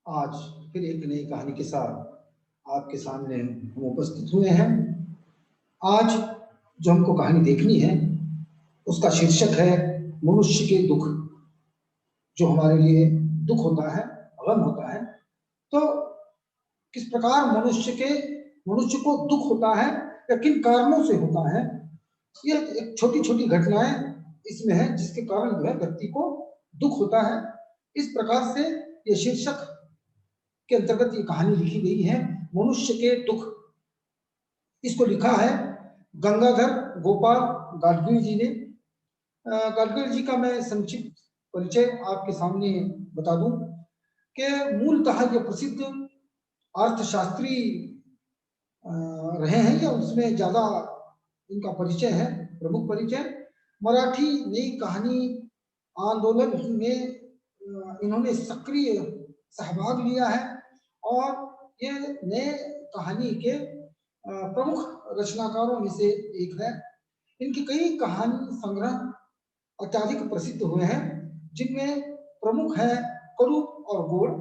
आज फिर एक नई कहानी के साथ आपके सामने हम उपस्थित हुए हैं। आज जो हमको कहानी देखनी है उसका शीर्षक है मनुष्य के दुख। जो हमारे लिए दुख होता है, गम होता है, तो किस प्रकार मनुष्य को दुख होता है या किन कारणों से होता है। ये एक छोटी छोटी घटनाएं इसमें है जिसके कारण जो है व्यक्ति को दुख होता है। इस प्रकार से ये शीर्षक के अंतर्गत ये कहानी लिखी गई है, मनुष्य के दुख। इसको लिखा है गंगाधर गोपाल गाडगिल जी ने। गाडगिल जी का मैं संक्षिप्त परिचय आपके सामने बता दूं कि मूलतः ये प्रसिद्ध अर्थशास्त्री रहे हैं या उसमें ज्यादा इनका परिचय है, प्रमुख परिचय। मराठी नई कहानी आंदोलन में इन्होंने सक्रिय सहभाग लिया है और ये नए कहानी के प्रमुख रचनाकारों में से एक है। इनकी कई कहानी संग्रह अत्यधिक प्रसिद्ध हुए हैं, जिनमें प्रमुख है करू और गोड़,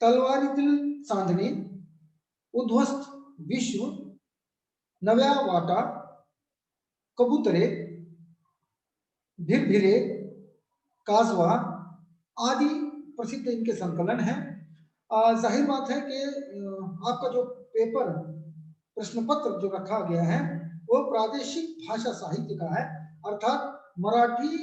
तलवारी दिल चांदनी, उद्ध्वस्त विश्व, नव्या वाटा, कबूतरे, भिरभिरे, काजवा आदि प्रसिद्ध इनके संकलन हैं। जाहिर बात है कि आपका जो पेपर प्रश्न पत्र जो रखा गया है वो प्रादेशिक भाषा साहित्य का है, अर्थात मराठी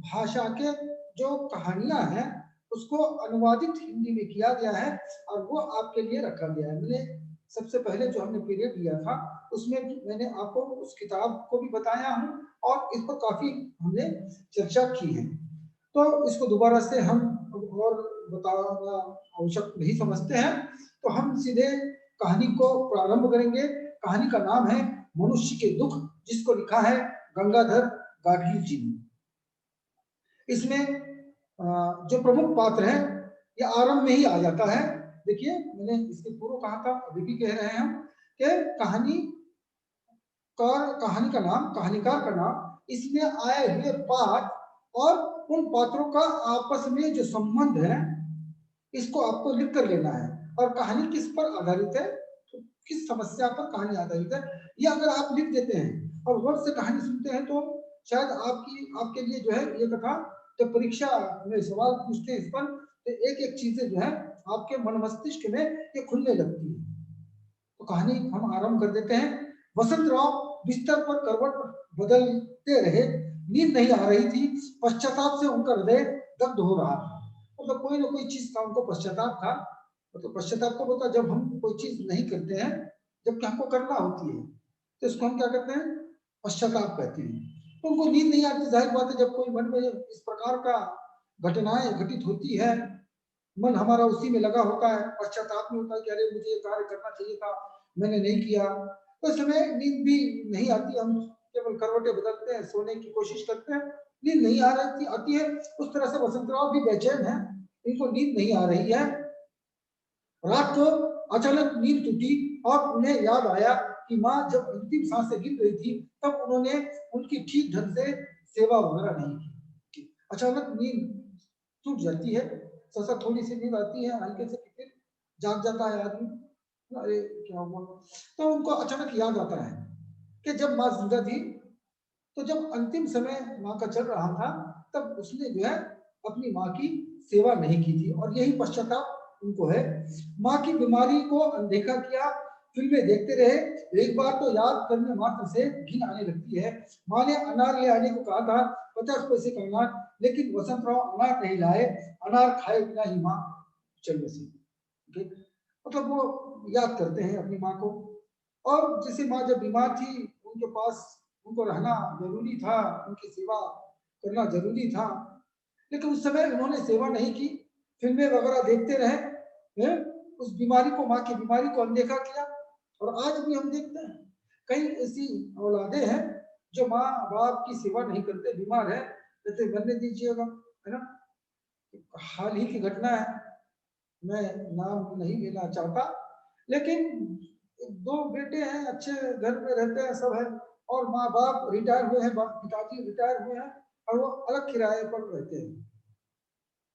भाषा के जो कहानियां हैं उसको अनुवादित हिंदी में किया गया है और वो आपके लिए रखा गया है। मैंने सबसे पहले जो हमने पीरियड लिया था उसमें भी मैंने आपको उस किताब को भी बताया हूँ और इस पर काफी हमने चर्चा की है, तो इसको दोबारा से हम और बताना आवश्यक नहीं समझते हैं। तो हम सीधे कहानी को प्रारंभ करेंगे। कहानी का नाम है मनुष्य के दुख, जिसको लिखा है गंगाधर गाडगिल जी ने। इसमें जो प्रमुख पात्र है ये आरंभ में ही आ जाता है। देखिए, मैंने इसके पूर्व कहा था, अभी भी कह रहे हैं हम कि कहानी का नाम, कहानीकार का नाम, इसमें आए हुए पात्र और उन पात्रों का आपस में जो संबंध है इसको आपको लिख कर लेना है। और कहानी किस पर आधारित है, तो किस समस्या पर कहानी आधारित है, ये अगर आप लिख देते हैं और गौर से कहानी सुनते हैं तो शायद आपके लिए जो है ये कथा, जब परीक्षा में सवाल पूछते हैं इस पर, तो एक एक चीजें जो है आपके मन मस्तिष्क में ये खुलने लगती है। तो कहानी हम आरंभ कर देते हैं। वसंत राव बिस्तर पर करवट बदलते रहे। नींद नहीं आ रही थी, पश्चाताप से उनका हृदय दग्ध हो रहा था। मतलब कोई ना कोई चीज का उनको पश्चाताप था। तो पश्चाताप को बोलता जब हम कोई चीज नहीं करते हैं, जबकि हमको करना होती है, तो इसको हम क्या कहते हैं, पश्चाताप कहते हैं। तो उनको नींद नहीं आती, जाहिर बात है जब कोई मन में इस प्रकार का घटनाएं घटित होती है, मन हमारा उसी में लगा होता है, पश्चाताप में होता है कि अरे मुझे ये कार्य करना चाहिए था, मैंने नहीं किया। तो इस समय नींद भी नहीं आती, हम केवल करवटें बदलते हैं, सोने की कोशिश करते हैं, नींद नहीं आ रही आती है। उस तरह से वसंतराव भी बेचैन है, इनको नींद नहीं आ रही है। रात को अचानक नींद टूटी और उन्हें याद आया कि माँ जब अंतिम सांसें गिन रही थी तब उन्होंने उनकी ठीक ढंग से सेवा वगैरह नहीं की। अचानक नींद टूट जाती है, ससा थोड़ी सी नींद आती है हल्के से, फिर जाग जाता है आदमी, अरे क्या हुआ। तो उनको अचानक याद आता है कि जब माँ जिंदा थी, तो जब अंतिम समय माँ का चल रहा था, तब उसने जो है अपनी माँ की सेवा नहीं की थी, और यही पश्चाताप उनको है। माँ की बीमारी को अनदेखा किया, फिल्में देखते रहे, एक बार तो याद करने मात्र से घिन आने लगती है। माँ ने अनार ले आने को कहा था, 50 पैसे का अनार, लेकिन वसंतराव अनार नहीं लाए, अनार खाए बिना ही माँ चल बसी। मतलब वो याद करते हैं अपनी माँ को। और जैसे माँ जब बीमार थी, उनके पास उनको रहना जरूरी था, उनकी सेवा करना जरूरी था, लेकिन उस समय उन्होंने सेवा नहीं की, फिल्में वगैरह देखते रहे, हैं? उस बीमारी को, माँ की बीमारी को अनदेखा किया। और आज भी हम देखते हैं कई ऐसी औलादे हैं जो माँ बाप की सेवा नहीं करते, बीमार है, जैसे बनने दीजिएगा, है ना। हाल ही की घटना है, मैं नाम नहीं लेना चाहता, लेकिन दो बेटे हैं, अच्छे घर में रहते हैं, सब है, और माँ बाप रिटायर हुए हैं, पिताजी रिटायर हुए हैं, और वो अलग किराए पर रहते हैं।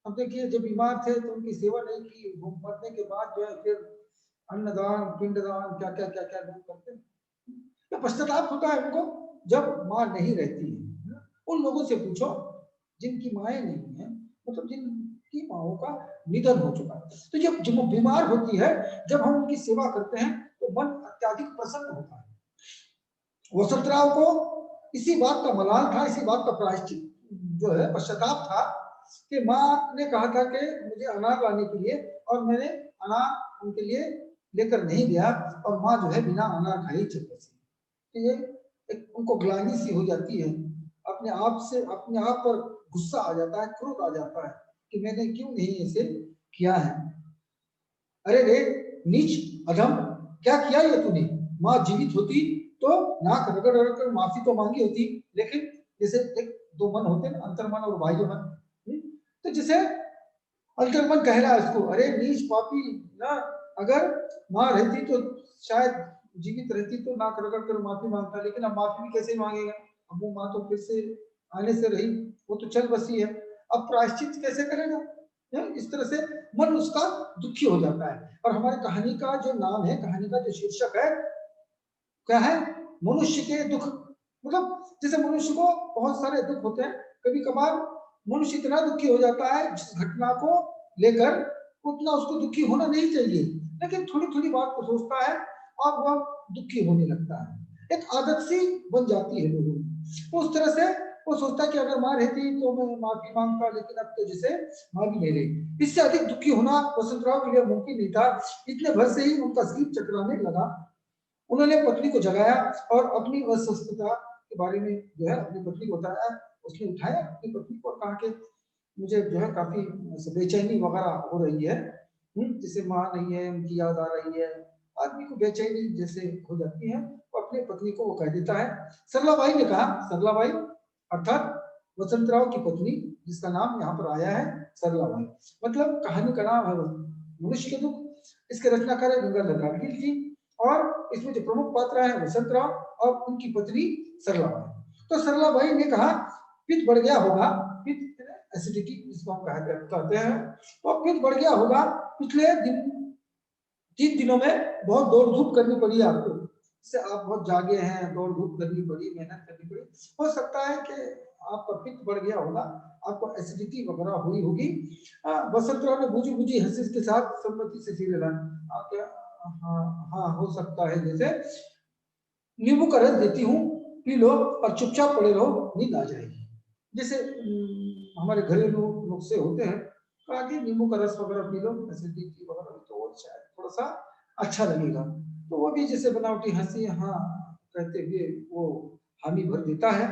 अब देखिए जब बीमार थे तो उनकी सेवा नहीं की, वो मरने के बाद जो है फिर अन्नदान, पिंडदान, क्या क्या क्या क्या लोग करते हैं। तो पश्चाताप होता है उनको जब माँ नहीं रहती है। उन लोगों से पूछो जिनकी माएँ नहीं है, मतलब जिनकी माओं का निधन हो चुका है। तो जब वो बीमार होती है, जब हम उनकी सेवा करते हैं तो मन अत्यधिक प्रसन्न होता है। वसंतराव को इसी बात का मलाल था, इसी बात का प्रायश्चित जो है पश्चाताप था कि माँ ने कहा था कि मुझे अनार लाने के लिए, और मैंने अनार उनके लिए लेकर नहीं गया, और माँ जो है बिना अनार खाई चली गई। तो ये एक उनको ग्लानि सी हो जाती है, अपने आप से अपने आप पर गुस्सा आ जाता है, क्रोध आ जाता है कि मैंने क्यों नहीं ऐसे किया है। अरे रे नीच अधम, क्या किया ये तूने? माँ जीवित होती तो नाक रगड़ रगड़ कर माफी तो मांगी होती, लेकिन जैसे एक दो मन होते हैं, अंतर्मन और बाह्य मन। तो जैसे अंतर्मन कह रहा है उसको, अरे नीच पापी ना, अगर माँ रहती तो शायद जीवित रहती तो नाक रगड़ कर माफी मांगता, लेकिन अब माफी भी कैसे मांगेगा? अब वो माँ तो फिर से आने से रही, वो तो चल बसी है, अब प्रायश्चित कैसे करेगा? इस तरह से मन उसका दुखी हो जाता है। और हमारी कहानी का जो नाम है, कहानी का जो शीर्षक है, क्या है? मनुष्य के दुख। मतलब जैसे मनुष्य को बहुत सारे दुख होते हैं, कभी कभार मनुष्य इतना दुखी हो जाता है जिस घटना को लेकर उतना उसको दुखी होना नहीं चाहिए, लेकिन थोड़ी थोड़ी बात को सोचता है और वह दुखी होने लगता है। एक आदत सी बन जाती है लोगों में। तो उस तरह से वो सोचता है कि अगर माँ रहती तो मैं माफी मांगता, लेकिन अब तो जैसे माँ भी नहीं रही। इससे अधिक दुखी होना वसंतराव के लिए मुमकिन नहीं था। इतने भर से ही उनका शरीर चकराने लगा। उन्होंने पत्नी को जगाया और अपनी अस्वस्थता के बारे में जो है अपनी पत्नी को बताया। उसने उठाया अपनी पत्नी को और कहा कि मुझे जो है काफी बेचैनी वगैरह हो रही है, जैसे माँ नहीं है, उनकी याद आ रही है, आदमी को बेचैनी जैसे हो जाती है। वो अपनी पत्नी को वो कह देता है। सरलाबाई ने कहा, सरलाबाई अर्थात वसंतराव की पत्नी, जिसका नाम यहाँ पर आया है सरलाबाई, मतलब कहानी का नाम है मनुष्य के दुख। इसके रचनाकार है गंगाधर गाडगिल जी, और इसमें जो प्रमुख पात्र है वसंतराव और उनकी पत्नी सरलाबाई। तो सरलाबाई ने कहा पित्त बढ़ गया होगा, पित्त एसिडिटी जिसको हम कहते हैं, तो पित्त बढ़ गया होगा, पिछले दिन 3 दिनों में बहुत दौड़ धूप करनी पड़ी आपको, इससे आप बहुत जागे हैं, दौड़ धूप करनी पड़ी, मेहनत करनी पड़ी, हो सकता है कि आपका पित्त बढ़ गया होगा, आपको एसिडिटी वगैरह हुई होगी। वसंतराव ने बूझी बूझी हंसी के साथ सम्मति से सिर हिलाया। आप क्या? हाँ हाँ हो सकता है, जैसे नींबू का रस देती हूँ, पी लो और चुपचाप पड़े रहो, नींद आ जाएगी। जैसे हमारे घरेलू नुस्खे होते हैं, कहा कि नींबू का रस वगैरह पी लो, एसिडिटी वगैरह तो वो शायद थोड़ा सा अच्छा लगेगा। तो वो भी जैसे बनावटी हंसी हाँ कहते हुए वो हामी भर देता है।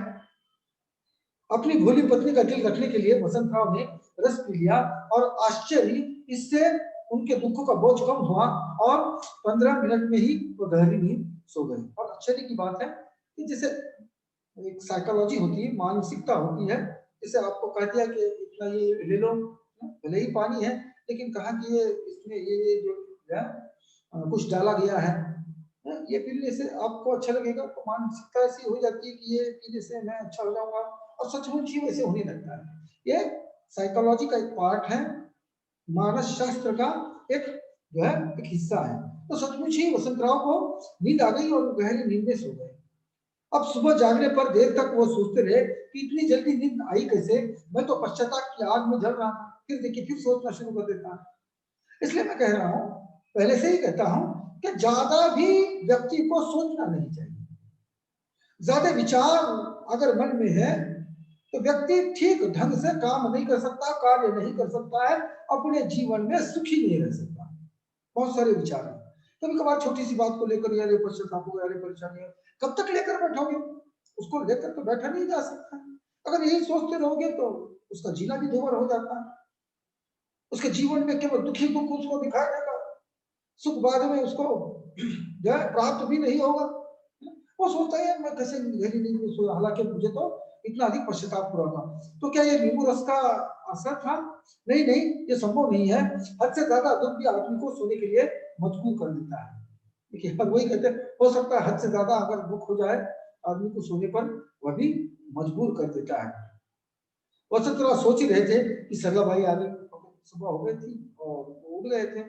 अपनी भोली पत्नी का दिल रखने के लिए वसंतराव ने रस पी लिया, और आश्चर्य, इससे उनके दुखों का बोझ कम हुआ और 15 मिनट में ही वो गहरी नींद सो गए। और आश्चर्य की बात है कि जैसे एक साइकोलॉजी होती है, मानसिकता होती है, जैसे आपको कह दिया कि इतना ये ले लो, भले ही पानी है, लेकिन कहा कि ये इसमें ये जो है कुछ डाला गया है, ये पीने से आपको अच्छा लगेगा, तो मानसिकता ऐसी हो जाती है कि ये पीने से मैं अच्छा हो जाऊंगा, और सचमुच ही वैसे होने लगता है। ये साइकोलॉजी का एक पार्ट है, मानस शास्त्र का एक जो है एक हिस्सा है। तो सचमुच ही वसंतराव को नींद आ गई और गहरी नींद में सो गए। अब सुबह जागने पर देर तक वो सोचते रहे कि इतनी जल्दी नींद आई कैसे, मैं तो पश्चाताप की आग में जल रहा था। फिर देखिए फिर सोचना शुरू कर देता है। इसलिए मैं कह रहा हूं, पहले से ही कहता हूं कि ज्यादा भी व्यक्ति को सोचना नहीं चाहिए। ज्यादा विचार अगर मन में है तो व्यक्ति ठीक ढंग से काम नहीं कर सकता, कार्य नहीं कर सकता है, अपने जीवन में सुखी नहीं रह सकता। बहुत सारे विचार हैं, कभी कभार छोटी सी बात को लेकर यार पश्चाताप हो, यार परेशानी है, कब तक लेकर बैठोगे? उसको लेकर तो बैठा नहीं जा सकता। अगर यही सोचते रहोगे तो उसका जीना भी दूभर हो जाता है। उसके जीवन में केवल दुखी दुख उसको दिखाई देगा, सुख बाद में उसको जो है प्राप्त भी नहीं होगा। वो सोचता है मैं कैसे गहरी नींद में सोया, हालांकि मुझे तो इतना अधिक पश्चाताप हो रहा था। तो क्या ये नींबू रस का असर था? नहीं नहीं, ये संभव नहीं है। हद से ज्यादा दुख भी आदमी को सोने के लिए मजबूर कर देता है। देखिए वही कहते हैं, हो सकता है हद से ज्यादा अगर दुख हो जाए आदमी को सोने पर, वह भी मजबूर कर देता है। वसंतराव सोच ही रहे थे कि सरला भाई आ गई। सुबह हो गई थी और वो उठ गए थे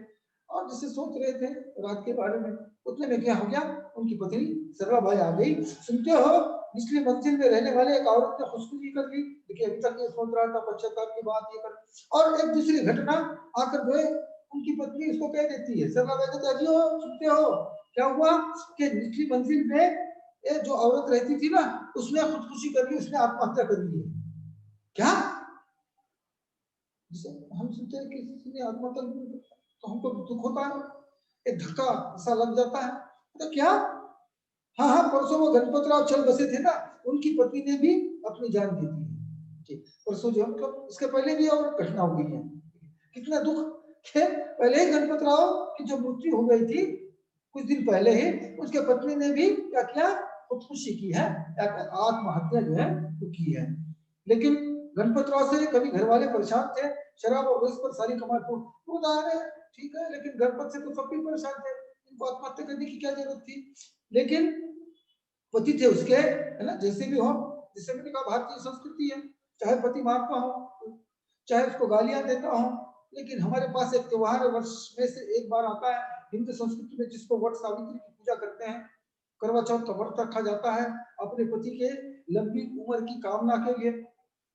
और जिससे सोच रहे थे रात के बारे में, उतने में क्या हो गया, उनकी पत्नी सरला भाई आ गई। सुनते हो, निचली मंजिल में रहने वाले एक औरत ने खुदकुशी कर ली। देखिए अभी तक ये सोच रहा था पश्चाताप की बात ये कर, और एक दूसरी घटना आकर जो है उनकी पत्नी इसको कह देती है। सरला भाई कहते अजी हो, सुनते हो क्या हुआ कि निचली मंजिल में ये जो औरत रहती थी ना, उसने खुदकुशी कर ली, उसने आत्महत्या कर ली। क्या? हम सुनते हैं कि किसी ने आत्महत्या तो हमको दुख होता है, एक धक्का सा लग जाता है। तो क्या? हाँ हाँ, परसों वो गणपतराव चल बसे थे ना, उनकी पत्नी ने भी अपनी जान दे दी है। परसों जो मतलब इसके पहले भी और घटना हो गई है। कितना दुख है, पहले ही गणपतराव की जो मृत्यु हो गई थी कुछ दिन पहले ही, उसके पत्नी ने भी क्या किया, खुदकुशी की है, आत्महत्या जो है वो की है। लेकिन गणपतराव से कभी घर वाले परेशान थे, शराब और रस पर सारी कमाई तो ठीक है, लेकिन गणपत से तो सब भी परेशान थे, इनको आत्महत्या करने की क्या जरूरत थी। लेकिन पति थे उसके, है ना, जैसे भी हो, जैसे मैंने कहा भारतीय संस्कृति है, चाहे पति मारता हो, चाहे उसको गालियां देता हो, लेकिन हमारे पास एक त्योहार वर्ष में से एक बार आता है हिंदू संस्कृति में, जिसको वट सावित्री की पूजा करते हैं। करवा चौथ का व्रत रखा जाता है अपने पति के लंबी उम्र की कामना के लिए,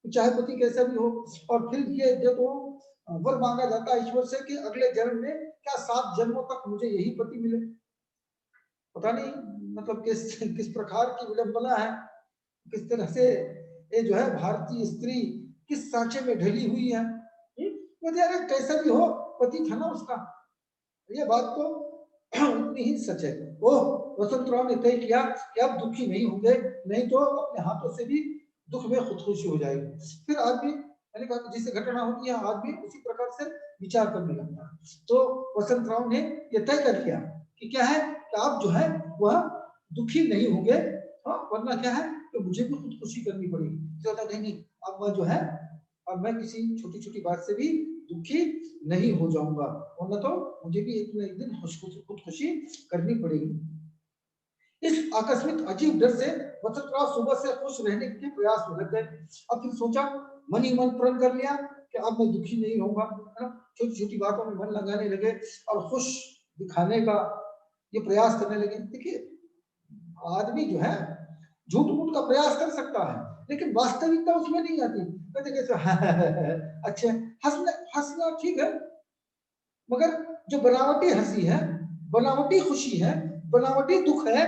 चाहे पति कैसा भी हो। और फिर ये देखो वर मांगा जाता है ईश्वर से कि अगले जन्म में क्या 7 जन्मों तक मुझे यही पति मिले। पता नहीं मतलब किस प्रकार की विडंबना है, किस तरह से ये जो है भारतीय स्त्री किस सांचे में ढली हुई है। तो यार कैसा भी हो, पति था ना उसका, ये बात तो उतनी ही सच है। ओह, वसंतराव ने तय किया कि अब दुखी नहीं होंगे, नहीं तो अपने हाथों से भी दुख में खुदकुशी हो जाएगी। फिर आदमी, मैंने कहा कि जिससे घटना होती है आदमी उसी प्रकार से विचार करने लगता है। तो वसंतराव ने यह तय कर लिया कि क्या है कि आप जो है वह दुखी नहीं होंगे, हाँ, वरना क्या है कि मुझे भी खुदकुशी करनी पड़ेगी। तो नहीं, अब मैं जो है, अब मैं किसी छोटी छोटी बात से भी दुखी नहीं हो जाऊंगा, वरना तो मुझे भी एक न एक दिन खुदकुशी करनी पड़ेगी। इस आकस्मिक अजीब डर से वसंतराव सुबह से खुश रहने के प्रयास में लग गए। अब फिर सोचा, मन ही मन प्रण कर लिया कि अब मैं दुखी नहीं रहूंगा, है ना। छोटी छोटी बातों में मन लगाने लगे और खुश दिखाने का ये प्रयास करने लगे। देखिए आदमी जो है झूठ मूठ का प्रयास कर सकता है, लेकिन वास्तविकता उसमें नहीं आती। कहते कैसे अच्छे हंसना, हंसना ठीक है, मगर जो बनावटी हंसी है, बनावटी खुशी है, बनावटी दुख है,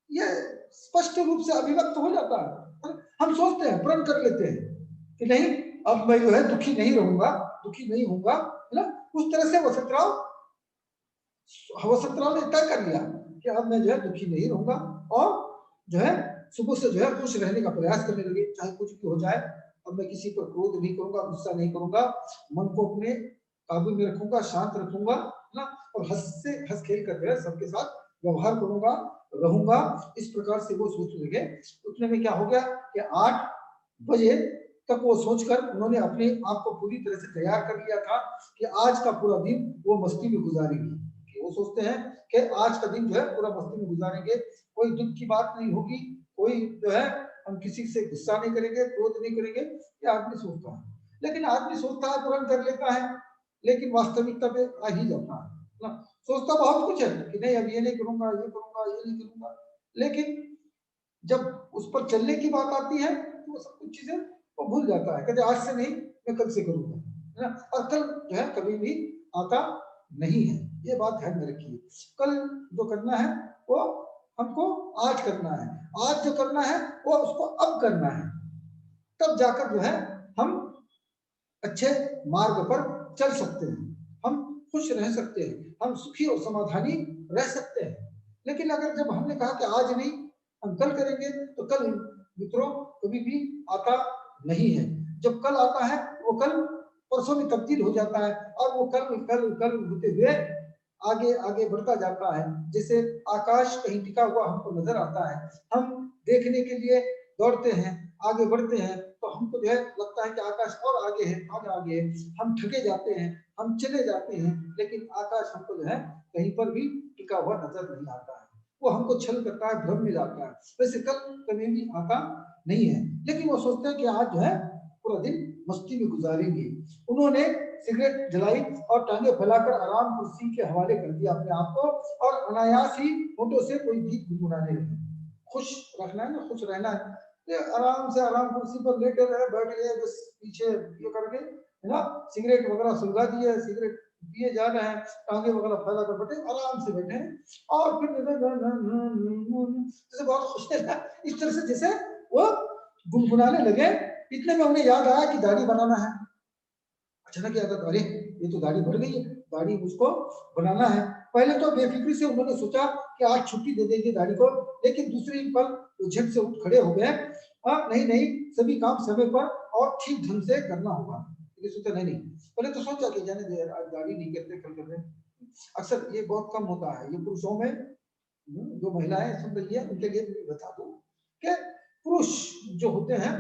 ये स्पष्ट रूप से अभिव्यक्त हो जाता है। हम सोचते हैं, प्रण कर लेते हैं कि नहीं अब मैं जो है दुखी नहीं रहूंगा, दुखी नहीं होऊंगा, है ना। उस तरह से वसंतराव ने तय कर लिया कि अब मैं जो है दुखी नहीं रहूंगा, और जो है सुबह से जो है खुश रहने का प्रयास करने लगे, चाहे कुछ भी हो जाए। अब मैं किसी पर क्रोध नहीं करूंगा, गुस्सा नहीं करूंगा, मन को अपने काबू में रखूंगा, शांत रखूंगा, है ना, और हंस खेल कर जो है सबके साथ व्यवहार करूंगा, रहूंगा। इस प्रकार से वो सोचने लगे। उतने में क्या हो गया कि 8 बजे तक वो सोचकर उन्होंने अपने आप को पूरी तरह से तैयार कर लिया था कि आज का पूरा दिन वो मस्ती में गुजारेंगे। वो सोचते हैं कि आज का दिन जो है पूरा मस्ती में गुजारेंगे, कोई दुख की बात नहीं होगी, कोई जो है हम किसी से गुस्सा नहीं करेंगे, क्रोध नहीं करेंगे, ये आदमी सोचता है। लेकिन आदमी सोचता है, तुरंत कर लेता है, लेकिन वास्तविकता पे आ ही जाता है ना। सोचता बहुत कुछ है कि नहीं अब ये नहीं करूंगा, ये करूंगा, ये नहीं करूंगा, लेकिन जब उस पर चलने की बात आती है तो वो सब कुछ चीजें वो भूल जाता है। कहते आज से नहीं, मैं कल से करूंगा, है ना। और कल जो है कभी भी आता नहीं है, ये बात ध्यान में रखिए। कल जो करना है वो हमको आज करना है, आज जो करना है वो उसको अब करना है, तब जाकर जो है हम अच्छे मार्ग पर चल सकते हैं, हम खुश रह सकते हैं, हम सुखी और समाधानी रह सकते हैं। लेकिन अगर जब हमने कहा कि आज नहीं हम कल करेंगे, तो कल मित्रों कभी भी आता नहीं है। जब कल आता है वो कल परसों में तब्दील हो जाता है, और वो कल कल कल होते हुए आगे आगे बढ़ता जाता है। जैसे आकाश कहीं टिका हुआ हमको नजर आता है, हम देखने के लिए दौड़ते हैं, आगे बढ़ते हैं, तो हमको जो है लगता है कि आकाश और आगे है, और आगे है। हम थके जाते हैं, हम चले जाते हैं, लेकिन आकाश हमको जो है कहीं पर भी टिका हुआ नजर नहीं आता है, वो हमको छल करता है, भ्रम में जाता है। वैसे कल कभी भी आता नहीं है, लेकिन वो सोचते हैं कि आज जो है पूरा दिन मस्ती में गुजारेंगे। उन्होंने सिगरेट जलाई और टांगे फैलाकर आराम कुर्सी के हवाले कर दिया अपने आप को और अनायास ही होठों से कोई गीत गुनगुनाने लगे। खुश रखना है ना, खुश रहना है, तो आराम से आराम कुर्सी पर लेटे रहे, बैठ गए, बस पीछे ये करके है ना, सिगरेट वगैरह सुलगा दिए, सिगरेट पिए जा रहे हैं, टांगे वगैरह फैला कर बैठे, आराम से बैठे हैं और फिर जैसे बहुत खुश है, इस तरह से जैसे वो गुनगुनाने लगे। इतने में उन्हें याद आया कि दाढ़ी बनाना है। अचानक याद आया, अरे ये तो दाढ़ी बढ़ गई है, दाढ़ी मुझको बनाना है। पहले तो बेफिक्री से उन्होंने सोचा कि आज छुट्टी दे देंगे दाढ़ी को, लेकिन दूसरी पल झट से उठ खड़े हो गए। नहीं नहीं, सभी काम समय पर और ठीक ढंग से करना होगा। ये सोचा नहीं नहीं, पहले तो सोचा कि जाने दे, आज दाढ़ी नहीं करते, कल कर रहे। अक्सर ये बहुत कम होता है, ये पुरुषों में। जो महिलाएं सुन रही है उनके लिए भी बता दूं कि पुरुष जो होते हैं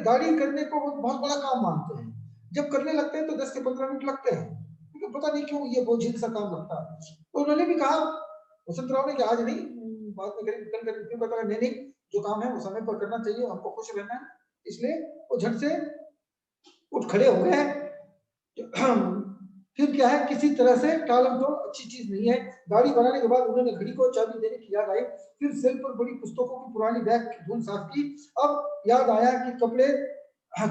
दाढ़ी करने को बहुत बड़ा काम मानते हैं। जब करने लगते हैं तो 10 से 15 मिनट लगते हैं, क्योंकि पता नहीं क्यों ये बोझिल सा काम लगता है। तो उन्होंने भी कहा, वसंत राव ने, कि आज नहीं, बाद में करेंगे, कल करेंगे। फिर बताया नहीं नहीं, जो काम है वो समय पर करना चाहिए, हमको खुश रहना है। इसलिए वो झट से उठ खड़े हो गए। फिर क्या है, किसी तरह से टालम टोल अच्छी चीज नहीं है। गाड़ी बनाने के बाद उन्होंने घड़ी को चाबी देने की याद आई। फिर सेल पर बड़ी पुस्तकों की पुरानी बैग की धूल साफ की। अब याद आया कि कपड़े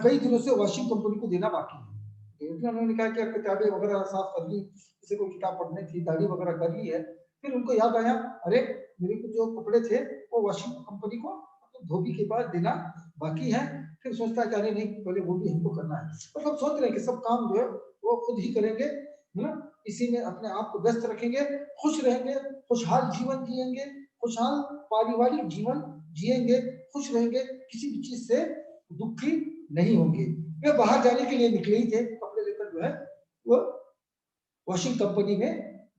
कई दिनों से वॉशिंग कंपनी को देना बाकी है। उन्होंने कहा कि किताबें वगैरह साफ कर ली, किसी को किताब पढ़नी थी, दाढ़ी वगैरह कर ली है। फिर उनको याद आया, अरे मेरे को जो कपड़े थे वो वॉशिंग कंपनी को धोबी के पास देना बाकी है। फिर सोचता है कि अरे नहीं, पहले वो भी हमको करना है। मतलब सोच रहे हैं कि सब काम जो है वो खुद ही करेंगे, है ना। इसी में अपने आप को व्यस्त रखेंगे, खुश रहेंगे, खुशहाल जीवन जिएंगे, खुशहाल पारिवारिक जीवन जिएंगे, खुश रहेंगे, किसी भी चीज से दुखी नहीं होंगे। वे बाहर जाने के लिए निकले ही थे, कपड़े लेकर जो है वो वॉशिंग कंपनी में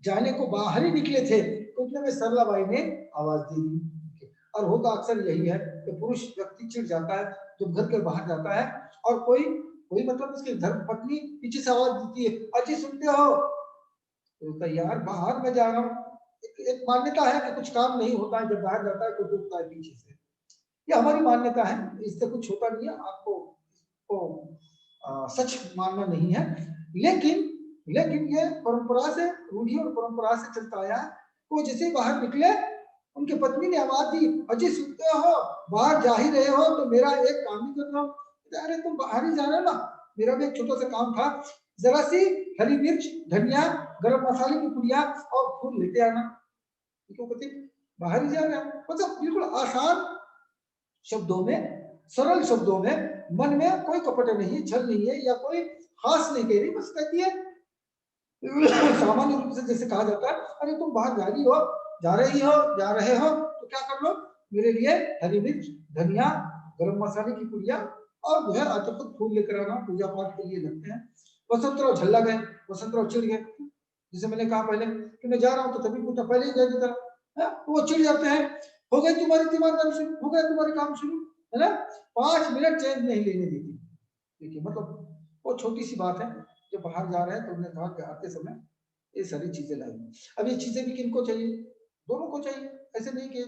जाने को बाहर ही निकले थे। तो उतने में सरलाबाई ने आवाज दी। और होता अक्सर यही है कि पुरुष व्यक्ति चिढ़ जाता है जब घर के बाहर जाता है और कोई कोई मतलब उसकी धर्म पत्नी पीछे से आवाज देती है, अजी सुनते हो? तो यार बाहर में जा रहा हूँ। एक मान्यता है कि कुछ काम नहीं होता है जब बाहर जाता है, कोई टूटता है पीछे से। ये हमारी मान्यता है, इससे कुछ होता नहीं है। आपको सच मानना नहीं है, लेकिन लेकिन ये परंपरा से, रूढ़ी और परंपरा से चलता आया। वो जैसे ही बाहर निकले, उनकी पत्नी ने आवाज दी, अजी सुनते हो? बाहर जा ही रहे हो तो मेरा एक काम ही कर दो। अरे तुम बाहर ही जा रहे हो ना, मेरा भी एक छोटा सा काम था, जरा सी हरी मिर्च, धनिया, गरम मसाले की पुड़िया और फूल लेते आना। क्यों पति बाहर ही जा रहे हैं, मतलब बिल्कुल आसान शब्दों में, सरल शब्दों में, मन में कोई कपट नहीं, छल नहीं है, या कोई खास नहीं कह रही, बस कहती है सामान्य रूप से जैसे कहा जाता है, अरे तुम बाहर जा रही हो, जा रही हो, जा रहे हो तो क्या कर लो, मेरे लिए हरी मिर्च, धनिया, गरम मसाले की पुड़िया और जो है अचपत फूल लेकर आना, पूजा पाठ के लिए लगते हैं। वसंतराव झल्ला गए, वसंतराव चिढ़ गए। जैसे मैंने कहा पहले कि मैं जा रहा हूँ, तो तभी पूछा, पहले ही कह देता है, तो वो चिढ़ जाते हैं। हो गई तुम्हारी तीमारदारी शुरू, हो गया तुम्हारे काम शुरू, है ना। 5 मिनट चैन नहीं लेने देती। देखिए मतलब वो छोटी सी बात है, जब बाहर जा रहे हैं तो उन्होंने कहा कि आते समय ये सारी चीजें लाएंगे। अब ये चीजें भी किनको चाहिए? दोनों को चाहिए। ऐसे नहीं कि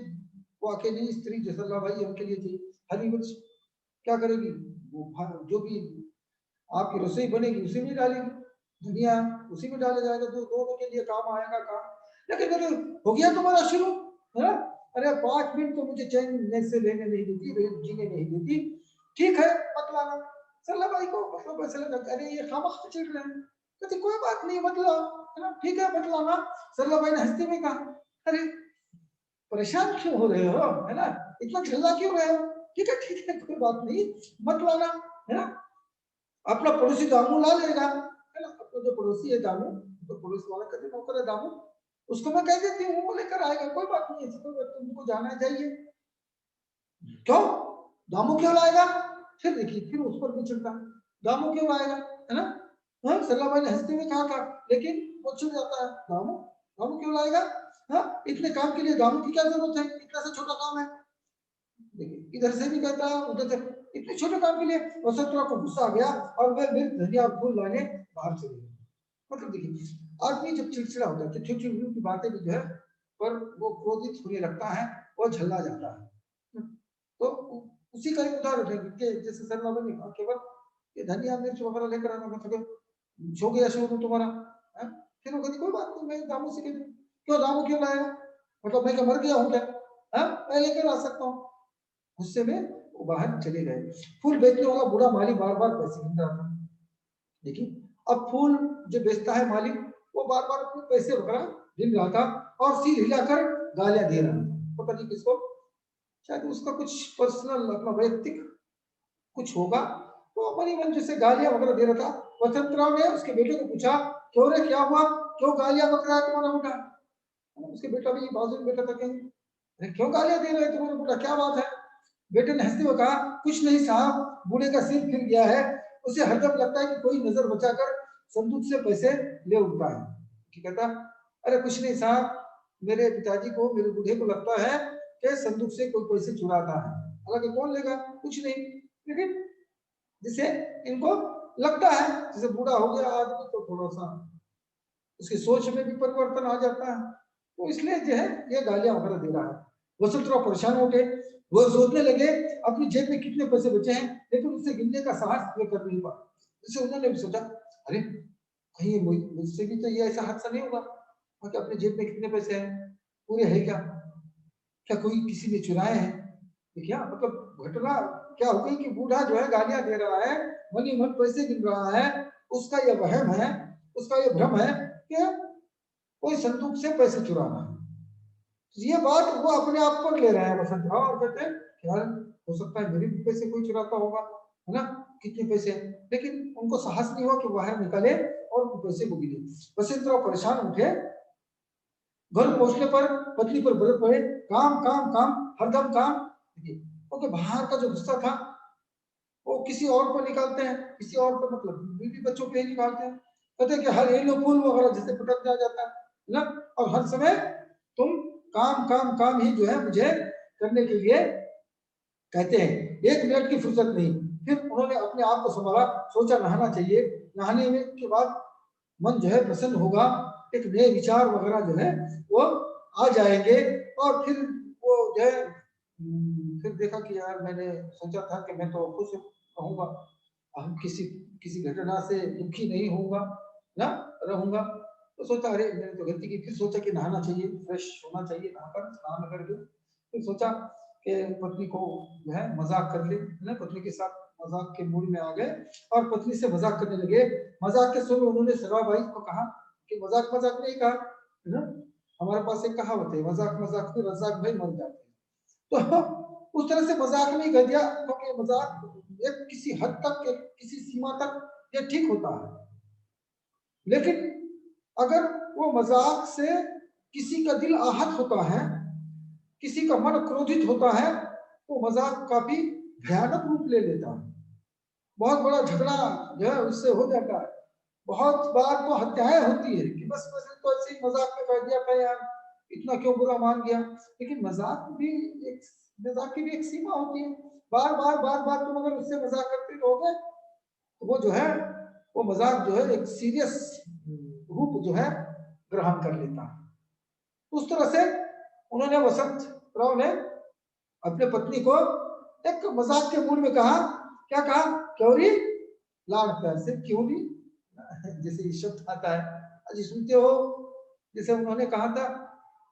वो अकेली स्त्री जैसा भाई उनके लिए चाहिए। हरी मिर्च क्या करेगी वो, जो भी आपकी रसोई बनेगी उसी में डालेगी, धनिया उसी में डाला जाएगा, तो दोनों के लिए काम आएगा काम। लेकिन अगर हो गया तुम्हारा शुरू, है ना, अरे 5 मिनट तो मुझे चैन से लेने नहीं देती, जीने नहीं देती, ठीक है मत लाना। सल्ला भाई को मतलब ऐसा लगा, अरे ये खामख्ता चिढ़ रहे हैं। कहते कोई बात नहीं मत लाओ, है ना, ठीक है मत लाना। सल्ला भाई ने हंसते में कहा, अरे परेशान क्यों हो रहे हो, है ना, इतना चिल्ला क्यों रहे हो? ठीक है कोई बात नहीं मत लाना, है ना। अपना पड़ोसी दामू ला लेगा, है ना, अपना जो पड़ोसी है दामू, तो पड़ोस वाला कहते नौकर है दामू, उसको मैं कह देती हूँ वो लेकर आएगा, कोई बात नहीं, ऐसी कोई बात, तुमको जाना चाहिए। क्यों दामू क्यों लाएगा? फिर देखिए फिर उस पर भी चिढ़ता, दामू क्यों लाएगा, है ना। हाँ सल्ला भाई ने हंसते हुए कहा था, लेकिन वो चिढ़ जाता है, दामू दामू क्यों लाएगा? हाँ इतने काम के लिए दामू की क्या जरूरत है, इतना सा छोटा काम है। देखिए इधर से भी कहता है, उधर से, इतने छोटे काम के लिए। वसंतराव को गुस्सा आ गया और वह मिर्च धनिया और फूल लाने बाहर चले गए। मतलब देखिए आदमी जब चिड़चिड़ा होता है तो छोटी छोटी की बातें भी जो है पर वो क्रोधित होने लगता है, वो झल्ला जाता है। तो उसी का एक उदाहरण है कि जैसे सरनामा ने कहा, केवल ये धनिया मिर्च वगैरह लेकर आना, मतलब छो गया शो तुम्हारा। फिर वो कहती कोई बात नहीं, मैं दामू से कह दूँ। क्यों दामू क्यों लाया, मतलब मैं क्या मर गया हूँ क्या, मैं लेकर आ सकता हूँ। गुस्से में वो बाहर चले गए। फूल बेचने वाला बूढ़ा माली बार बार पैसे गिन रहा था। देखिए अब फूल जो बेचता है माली, वो बार बार अपने पैसे वगैरह गिन रहा था और सिर हिलाकर गालियां दे रहा था। पता नहीं किसको, शायद उसका कुछ पर्सनल अपना वैयक्तिक कुछ होगा, तो अपनी मन जैसे गालियां वगैरह दे रहा था। वसंतराव ने उसके बेटे को पूछा, क्यों रे क्या हुआ, क्यों गालियां बक रहा है तुम्हारा बेटा। उसके बेटा भी बाजू में बैठा था, कहीं अरे क्यों गालियां दे रहे हैं तुम्हारे बेटा, क्या बात है। बेटे ने हंसते हुए कहा, कुछ नहीं साहब, बूढ़े का सिर फिर गया है, उसे हरदम लगता है कि कोई नजर बचाकर संदूक से पैसे ले उठता है। कहता, अरे कुछ नहीं साहब, मेरे पिताजी को, मेरे बूढ़े को लगता है कि संदूक से कोई पैसे चुराता है, हालांकि कौन लेगा, कुछ नहीं, लेकिन जिसे इनको लगता है, जैसे बूढ़ा हो गया आदमी तो थोड़ा सा उसकी सोच में भी परिवर्तन आ जाता है, तो इसलिए जो है ये गालियां वगैरह दे रहा है। वसंतराव परेशान हो गए, वो सोचने लगे अपनी जेब में कितने पैसे बचे हैं, लेकिन उससे गिनने का साहस वे कर नहीं पाए। इससे उन्होंने भी सोचा, अरे कहीं मुझसे भी तो ये ऐसा हादसा नहीं होगा कि अपने जेब में कितने पैसे हैं, पूरे है क्या, क्या कोई किसी ने चुराए हैं। क्या मतलब घटना क्या हो गई कि बूढ़ा जो है गालियां दे रहा है, मनी मन पैसे गिन रहा है, उसका यह वहम है, उसका यह भ्रम है कि कोई संदूक से पैसे चुराना है। ये बात वो अपने आप पर ले रहे हैं वसंतराव और कहते हैं यार हो सकता है मेरे भी पैसे कोई चुराता होगा, है ना, कितने पैसे हैं, लेकिन उनको साहस नहीं हुआ कि बाहर निकले और उन पैसे को गिने। वसंतराव परेशान उठे, घर पहुंचने पर पत्नी पर बरस पड़े, काम काम काम, हरदम काम। क्योंकि बाहर का जो गुस्सा था वो किसी और पर निकालते हैं, किसी और पर मतलब बीवी बच्चों पे ही निकालते हैं। कहते हैं कि हर एलो फूल वगैरह जैसे पटक दिया जाता है ना, और हर समय तुम काम काम काम ही जो है मुझे करने के लिए कहते हैं, एक मिनट की फुर्सत नहीं। फिर उन्होंने अपने आप को संभाला, सोचा नहाना चाहिए, नहाने में के बाद मन जो है प्रसन्न होगा, एक नए विचार वगैरह जो है वो आ जाएंगे। और फिर वो जो है फिर देखा कि यार मैंने सोचा था कि मैं तो खुश रहूंगा, हम किसी किसी घटना से दुखी नहीं होऊंगा ना, रहूंगा। तो सोचा अरे मैंने तो गलती की, फिर सोचा कि नहाना चाहिए, फ्रेश होना चाहिए, नहाकर स्नान करके फिर सोचा कि पत्नी को जो है मजाक कर ले, ना पत्नी के साथ मजाक के मूड में आ गए और पत्नी से मजाक करने लगे। मजाक के समय उन्होंने सरा भाई को कहा कि मजाक मजाक नहीं कहा, है ना, हमारे पास एक कहावत है, मजाक मजाक में रजाक भाई मर जाते हैं। तो उस तरह से मजाक नहीं कर दिया, क्योंकि मजाक एक किसी हद तक, किसी सीमा तक ये ठीक होता है, लेकिन अगर वो मजाक से किसी का दिल आहत होता है, किसी का मन क्रोधित होता है, तो मजाक काफी भयानक रूप ले लेता है, बहुत बड़ा झगड़ा जो है उससे हो जाता है। बहुत बार तो हत्याएं होती है कि बस तो ऐसे ही मजाक में कह दिया था यार, इतना क्यों बुरा मान गया। लेकिन एक मजाक की भी एक सीमा होती है, बार बार बार बार तुम अगर उससे मजाक करते रहोगे तो वो जो है वो मजाक जो है एक सीरियस रूप जो है ग्रहण कर लेता है। उस तरह से उन्होंने वसंत राव ने अपने पत्नी को एक मजाक के मूड में कहा, क्या कहा, क्योरी, लाड़ प्यार से क्योरी, जैसे शब्द आता है अजी सुनते हो, जैसे उन्होंने कहा था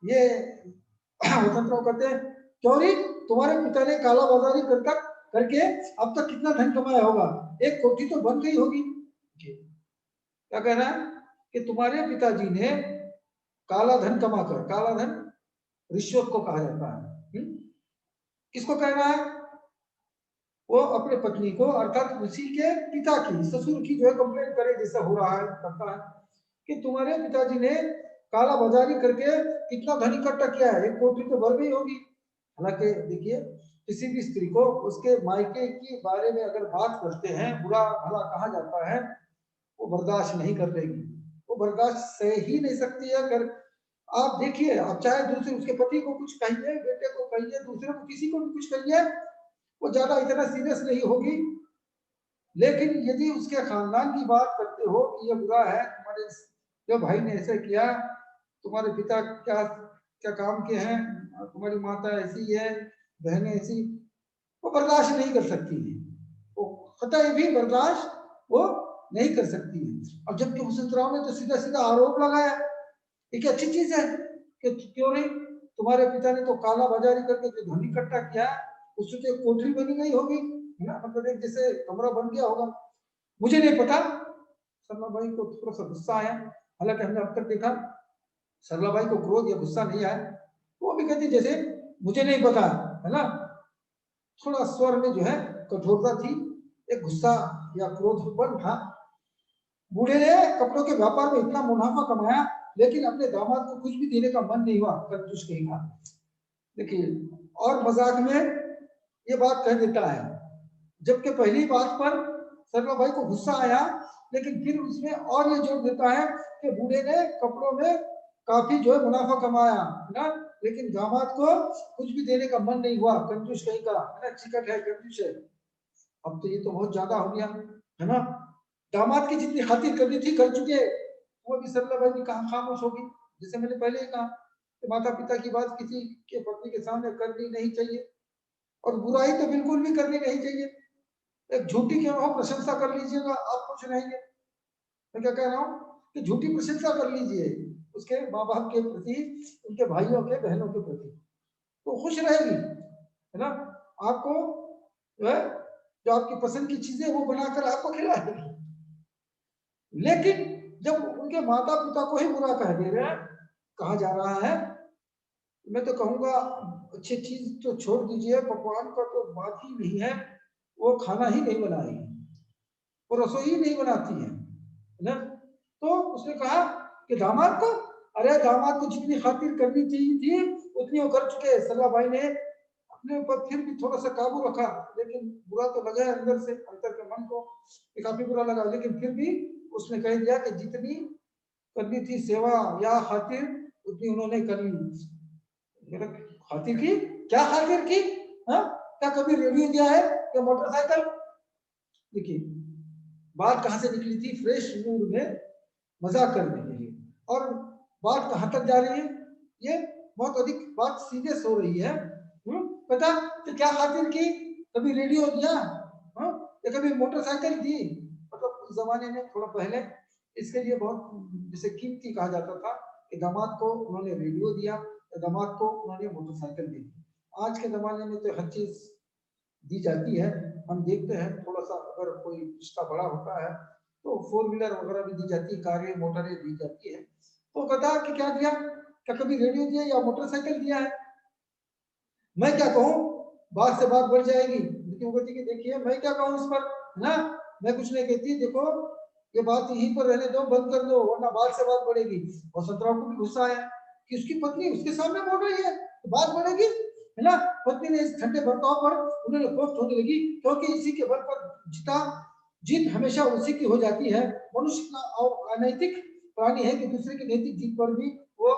ये वसंतराव कहते हैं, क्योरी तुम्हारे पिता ने काला बाजारी करके अब तक कितना धन कमाया होगा, एक कोठी तो बन गई होगी। क्या कह रहा है कि तुम्हारे पिताजी ने काला धन कमाकर, काला धन रिश्वत को कहा जाता है, किसको कह रहा है, वो अपने पत्नी को, अर्थात उसी के पिता की, ससुर की जो है कंप्लेंट करे जैसा हो रहा है, करता है कि तुम्हारे पिताजी ने काला बाजारी करके कितना धन इकट्ठा किया है, एक कोठी तो भर गई होगी। हालांकि देखिए किसी भी स्त्री को उसके मायके के बारे में अगर बात करते हैं, बुरा भला कहा जाता है, वो बर्दाश्त नहीं कर लेगी, वो बर्दाश्त सह ही नहीं सकती है। अगर आप देखिए, आप चाहे दूसरे उसके पति को कुछ कहिए, बेटे को कहिए, दूसरे को किसी को भी कुछ कहिए, वो ज्यादा इतना सीरियस नहीं होगी। लेकिन यदि उसके खानदान की बात करते हो कि ये बुरा है, तुम्हारे जो भाई ने ऐसे किया, तुम्हारे पिता क्या क्या काम के हैं, तुम्हारी माता ऐसी है, बहनें ऐसी, वो बर्दाश्त नहीं कर सकती है, वो कतई भी बर्दाश्त वो नहीं कर सकती है। और जबकि वसंतराव ने तो सीधा सीधा आरोप लगाया, एक अच्छी चीज है कि क्यों नहीं, तुम्हारे पिता ने तो काला बाजारी करके जो धन इकट्ठा किया उससे तो एक कोठरी बनी गई होगी, है ना, मतलब एक जैसे कमरा बन गया होगा। मुझे नहीं पता। सरला भाई को थोड़ा सा गुस्सा आया, हालांकि हमने अब तक देखा सरला भाई को क्रोध या गुस्सा नहीं आया, वो भी कहती जैसे मुझे नहीं पता, है ना, थोड़ा स्वर में जो है कठोरता थी, एक गुस्सा या क्रोधपन था। बूढ़े ने कपड़ों के व्यापार में इतना मुनाफा कमाया लेकिन अपने दामाद को कुछ भी देने का मन नहीं हुआ, कंजूस कहीं का। देखिए, और मजाक में ये बात कह देता है, जबकि पहली बात पर सरला भाई को गुस्सा आया, लेकिन फिर उसमें और ये जोड़ देता है कि बूढ़े ने कपड़ों में काफी जो है मुनाफा कमाया, है ना, लेकिन दामाद को कुछ भी देने का मन नहीं हुआ, कंजूस कहीं का, है ना, चिकट है, कंजूस है। अब तो ये तो बहुत ज्यादा हो गया, है ना। दामाद की जितनी खातिर करनी थी कर चुके, वो भी सरला भाई भी कहाँ खामोश होगी। जैसे मैंने पहले ही कहा कि माता पिता की बात किसी के पत्नी के सामने करनी नहीं चाहिए, और बुराई तो बिल्कुल भी करनी नहीं चाहिए। एक झूठी क्यों हो प्रशंसा कर लीजिएगा, आप कुछ रहेंगे। मैं क्या कह रहा हूँ कि झूठी प्रशंसा कर लीजिए उसके माँ बाप के प्रति, उनके भाइयों के बहनों के प्रति, तो खुश रहेगी, है ना। आपको जो है जो आपकी पसंद की चीजें वो बनाकर आपको खिलाएगी। लेकिन जब उनके माता पिता को ही बुरा कह दे रहे हैं, कहा जा रहा है, मैं तो कहूंगा अच्छी चीज तो छोड़ दीजिए, पकवान का तो बात ही नहीं है, वो खाना ही नहीं बनाएगी, वो रसोई ही नहीं बनाती है ना। तो उसने कहा कि दामाद को, अरे दामाद को जितनी खातिर करनी चाहिए थी उतनी वो कर चुके। सरला भाई ने अपने ऊपर फिर भी थोड़ा सा काबू रखा, लेकिन बुरा तो लगा अंदर से, अंदर के मन को काफी बुरा लगा, लेकिन फिर भी उसने कह दिया कि जितनी करनी थी सेवा या खातिर उतनी उन्होंने कर ली। खातिर की, क्या खातिर की, हाँ, क्या कभी रेडियो दिया है क्या मोटरसाइकिल। देखिए बात कहां से निकली थी, फ्रेश मूड में मजाक करने के लिए, और बात कहां तक जा रही है, ये बहुत अधिक बात सीरियस हो रही है। पता तो क्या खातिर की, कभी रेडियो दिया, हाँ, या कभी मोटरसाइकिल दी, मतलब उस जमाने में थोड़ा पहले इसके लिए बहुत जैसे कीमती कहा जाता था कि दामाद को उन्होंने रेडियो दिया, दामाद को उन्होंने मोटरसाइकिल दी। आज के जमाने में तो हर चीज दी जाती है, हम देखते हैं थोड़ा सा अगर कोई रिश्ता बड़ा होता है तो 4 व्हीलर वगैरह भी दी जाती है, कारें मोटरें दी जाती है। तो कहता कि क्या दिया, क्या कभी रेडियो दिया या मोटरसाइकिल दिया है। मैं क्या कहूँ, बात से बात बढ़ जाएगी, लेकिन वो कहती कि देखिए मैं क्या कहूँ इस पर, ना, मैं कुछ नहीं कहती, देखो ये बात यहीं पर रहने दो, बंद कर दो, वरना बात से बात बढ़ेगी। और सतराव को भी गुस्सा आया कि उसकी पत्नी उसके सामने बोल रही है तो बात बढ़ेगी, है ना। पत्नी ने इस ठंडे बर्ताव पर उन्हें कोफ्त होने लगी, क्योंकि इसी के बल पर जीता जीत हमेशा उसी की हो जाती है। मनुष्य का अनैतिक प्राणी है कि दूसरे की नैतिक जीत पर भी वो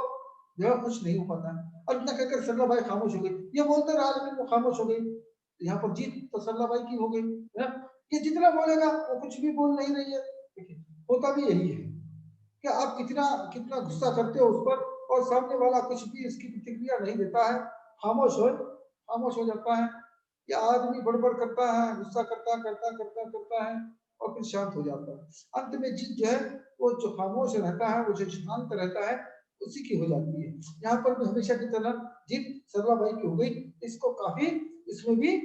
जो है खुश नहीं हो पाता। और इतना कहकर सरला भाई खामोश हो गई, ये बोलते रहा लेकिन वो खामोश हो गई। यहाँ पर जीत तो सरला भाई की हो गई, है ना। ये जितना बोलेगा वो कुछ भी बोल नहीं रही है। होता भी यही है कि आप कितना कितना गुस्सा करते हो उस पर, और सामने वाला कुछ भी इसकी प्रतिक्रिया नहीं देता है, खामोश हो जाता है। या आदमी बड़बड़ करता है, गुस्सा करता करता करता करता है और फिर शांत हो जाता है। अंत में जीत जो है वो जो खामोश रहता है, वो जो शांत रहता है, उसी की हो जाती है। यहाँ पर भी हमेशा की तरह जीत सरला भाई की हो गई। इसको काफी इसमें भी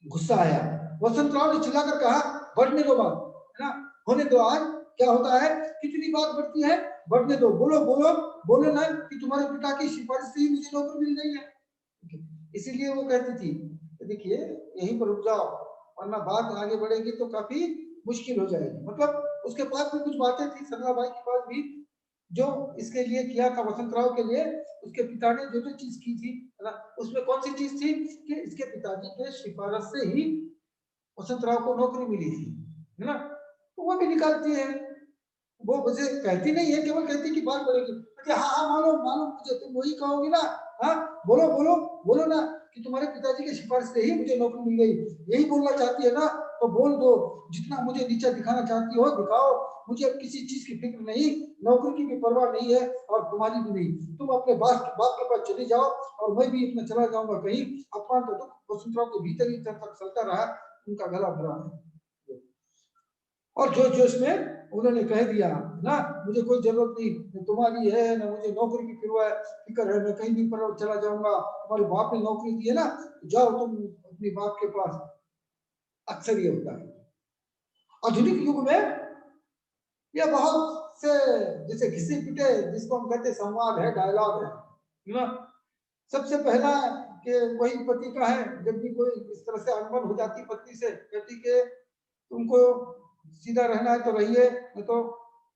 गुस्सा आया। वसंतराव ने चिल्लाकर कहा, बढ़ने दो बात, है ना, होने दो, आज क्या होता है, कितनी बात बढ़ती है, बढ़ने दो, बोलो बोलो बोलो ना कि तुम्हारे पिता की सिफारिश से ही मुझे नौकरी मिल गई है। इसीलिए वो कहती थी देखिए यहीं पर रुक जाओ, वरना बात आगे बढ़ेगी तो काफी मुश्किल हो जाएगी। मतलब उसके पास भी कुछ बातें थी, सरला भाई के पास भी, जो इसके लिए किया था वसंतराव के लिए, उसके पिता ने जो जो चीज की थी, है ना, उसमें कौन सी चीज थी कि इसके पिताजी के सिफारिश से ही वसंतराव को नौकरी मिली थी, है ना। तो वो भी निकालती है, वो मुझे कहती नहीं है, केवल कहती कि बात बढ़ेगी। हाँ हाँ मालूम मालूम मुझे, तुम वही कहोगी ना, हाँ बोलो बोलो बोलो ना कि तुम्हारे पिताजी की सिफारिश से ही मुझे नौकरी मिल गई, यही बोलना चाहती है ना, तो बोल दो। जितना मुझे नीचा दिखाना चाहती हो दिखाओ, मुझे अब किसी चीज की फिक्र नहीं, नौकरी की भी परवाह नहीं है और तुम्हारी भी नहीं। तुम अपने बाप के पास चले जाओ और मैं भी अपना चला जाऊंगा कहीं। अपमान का दुख वसुंधरा के भीतर ही तक चलता रहा, उनका गला भरा है। और जो जो इसमें उन्होंने कह दिया ना, मुझे कोई जरूरत नहीं, न तुम्हारी है न मुझे नौकरी की फिक्र है, मैं कहीं भी पर चला जाऊंगा, तुम्हारे बाप ने नौकरी दी है ना, जाओ तुम अपने बाप के पास। अक्सर ये होता है आधुनिक युग में। ये बहुत से जैसे घिसे पिटे जिसको हम कहते हैं संवाद है, डायलॉग है ना। सबसे पहला कि वही पति का है, जब भी कोई इस तरह से अनबन हो जाती पत्नी से, कहती कि तुमको सीधा रहना है तो रहिए, नहीं तो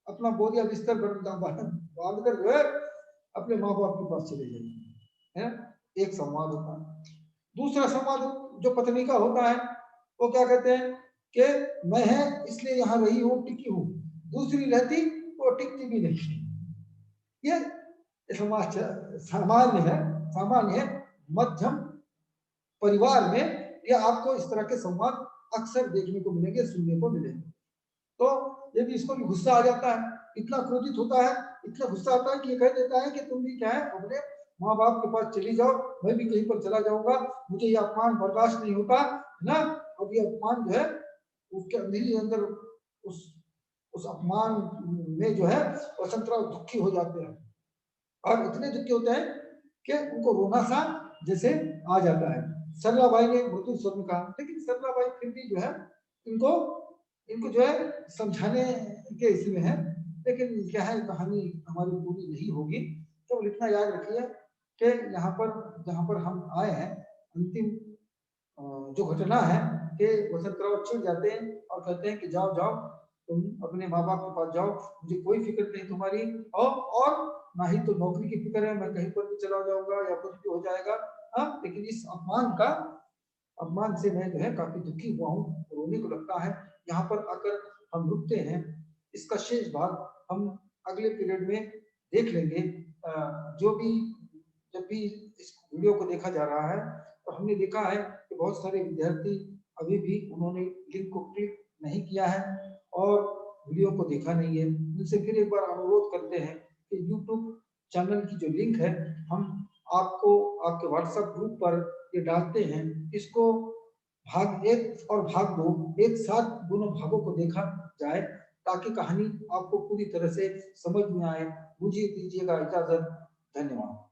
अपना बोरिया बिस्तर बांध कर जो है अपने माँ बाप के पास चले जाइए, है। एक संवाद होता है। दूसरा संवाद जो पत्नी का होता है वो क्या कहते हैं कि मैं है इसलिए यहाँ रही हूँ, टिकी हूँ, दूसरी रहती वो टिकती भी नहीं। ये समाज सामान्य है, सामान्य है। मध्यम परिवार में ये आपको इस तरह के संवाद अक्सर देखने को मिलेंगे, सुनने को मिलेंगे। तो ये भी इसको भी गुस्सा आ जाता है, इतना क्रोधित होता है, इतना गुस्सा आता है कि ये कह देता है कि तुम भी क्या है अपने माँ बाप के पास चली जाओ, मैं भी कहीं पर चला जाऊंगा, मुझे ये अपमान बर्दाश्त नहीं होता है ना। अब ये अपमान जो है उसके अंदर ही अंदर उस अपमान में जो है वसंतराव दुखी हो जाते हैं, और इतने दुखी होते हैं कि उनको रोना सा जैसे आ जाता है। सरलाबाई ने मृदु स्वर में कहा, लेकिन सरलाबाई फिर भी जो है इनको इनको जो है समझाने के इसमें है, लेकिन क्या है कहानी हमारी पूरी नहीं होगी। तो इतना याद रखिए कि यहाँ पर जहाँ पर हम आए हैं, अंतिम जो घटना है कि वसंतराव चिढ़ जाते हैं और कहते हैं कि जाओ जाओ तुम अपने माँ बाप के पास जाओ, मुझे कोई फिक्र नहीं तुम्हारी, और ना ही तो नौकरी की फिक्र है, मैं कहीं पर भी चला जाऊंगा या कुछ भी हो जाएगा। हाँ, लेकिन इस अपमान से मैं जो है काफी दुखी हुआ हूँ, रोने को लगता है। यहाँ पर आकर हम रुकते हैं, इसका शेष भाग हम अगले पीरियड में देख लेंगे। जो भी जब भी इस वीडियो को देखा जा रहा है तो हमने देखा है कि बहुत सारे विद्यार्थी अभी भी उन्होंने लिंक को क्लिक नहीं किया है और वीडियो को देखा नहीं है। उनसे फिर एक बार अनुरोध करते हैं कि यूट्यूब चैनल की जो लिंक है हम आपको आपके व्हाट्सएप ग्रुप पर ये डालते हैं, इसको भाग 1 और भाग 2 एक साथ दोनों भागों को देखा जाए ताकि कहानी आपको पूरी तरह से समझ में आए। मुझे दीजिएगा इजाजत, धन्यवाद।